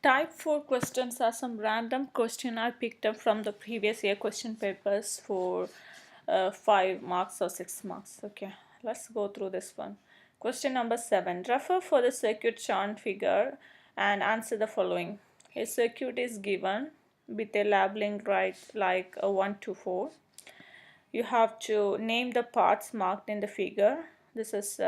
Type 4 questions are some random question I picked up from the previous year question papers for 5 marks or 6 marks. Okay, let's go through this one. Question number 7. Refer for the circuit shown figure and answer the following. A circuit is given with a labeling right like 1 to 4. You have to name the parts marked in the figure. This is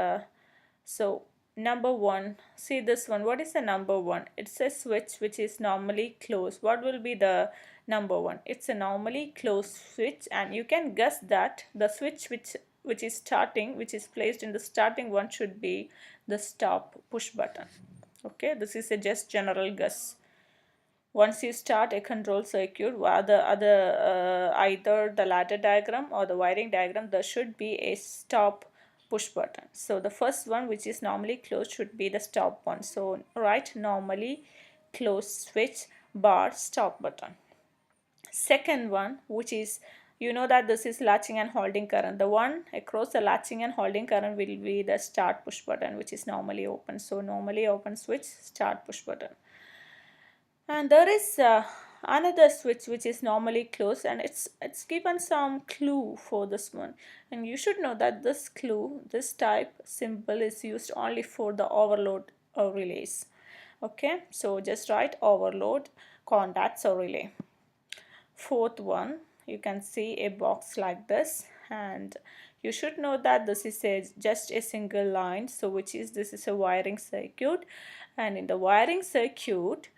so number 1, see this one. What is the number 1? It's a switch which is normally closed. What will be the number 1? It's a normally closed switch, and you can guess that the switch which is starting, which is placed in the starting one, should be the stop push button. Okay, this is a just general guess. Once you start a control circuit, either the ladder diagram or the wiring diagram, there should be a stop push button. So the first one, which is normally closed, should be the stop one. So write normally closed switch bar stop button. Second one, which is, you know that this is latching and holding current. The one across the latching and holding current will be the start push button, which is normally open. So normally open switch, start push button. And there is another switch which is normally closed, and it's given some clue for this one, and you should know that this clue, this type symbol, is used only for the overload or relays. Okay, so just write overload contacts or relay. Fourth one, you can see a box like this, and you should know that this is just a single line, so this is a wiring circuit, and in the wiring circuit,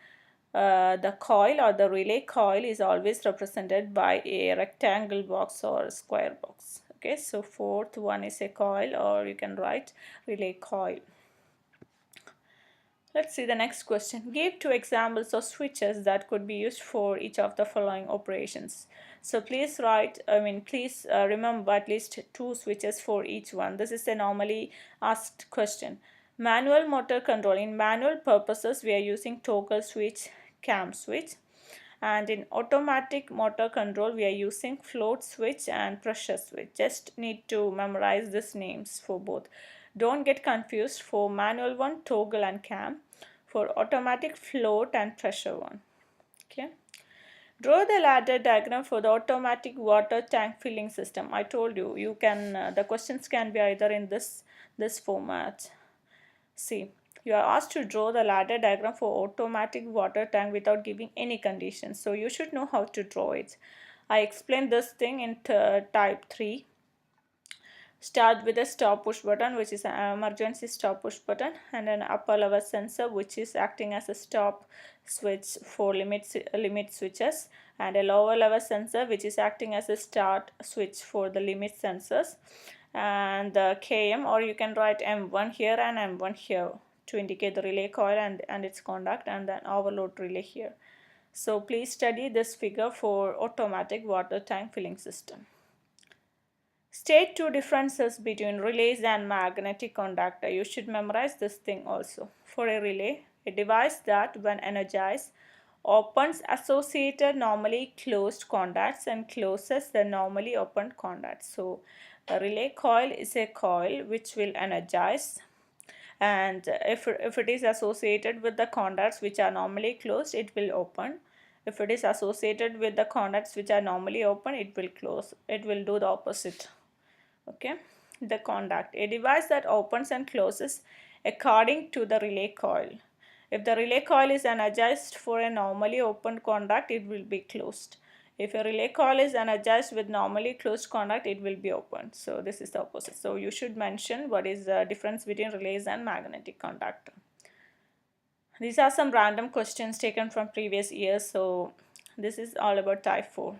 the coil or the relay coil is always represented by a rectangle box or a square box. Okay, so fourth one is a coil, or you can write relay coil. Let's see the next question. Give 2 examples of switches that could be used for each of the following operations. So please remember at least 2 switches for each one. This is a normally asked question. Manual motor control. In manual purposes, we are using toggle switch, cam switch, and in automatic motor control we are using float switch and pressure switch. Just need to memorize these names for both. Don't get confused. For manual one, toggle and cam. For automatic, float and pressure one. Okay. Draw the ladder diagram for the automatic water tank filling system. I told you, you can the questions can be either in this format. See, you are asked to draw the ladder diagram for automatic water tank without giving any conditions. So you should know how to draw it. I explained this thing in type 3. Start with a stop push button, which is an emergency stop push button, and an upper level sensor, which is acting as a stop switch for limit switches, and a lower level sensor, which is acting as a start switch for the limit sensors, and the KM, or you can write M1 here and M1 here to indicate the relay coil and its conduct, and then overload relay here. So please study this figure for automatic water tank filling system. State 2 differences between relays and magnetic conductor. You should memorize this thing also. For a relay, a device that, when energized, opens associated normally closed contacts and closes the normally opened contacts. So a relay coil is a coil which will energize, and if it is associated with the contacts which are normally closed, it will open. If it is associated with the contacts which are normally open, it will close. It will do the opposite. Okay, the conduct, a device that opens and closes according to the relay coil. If the relay coil is energized for a normally opened conduct, it will be closed. If a relay coil is energized with normally closed conduct, it will be opened. So this is the opposite. So you should mention what is the difference between relays and magnetic conductor. These are some random questions taken from previous years. So this is all about type 4.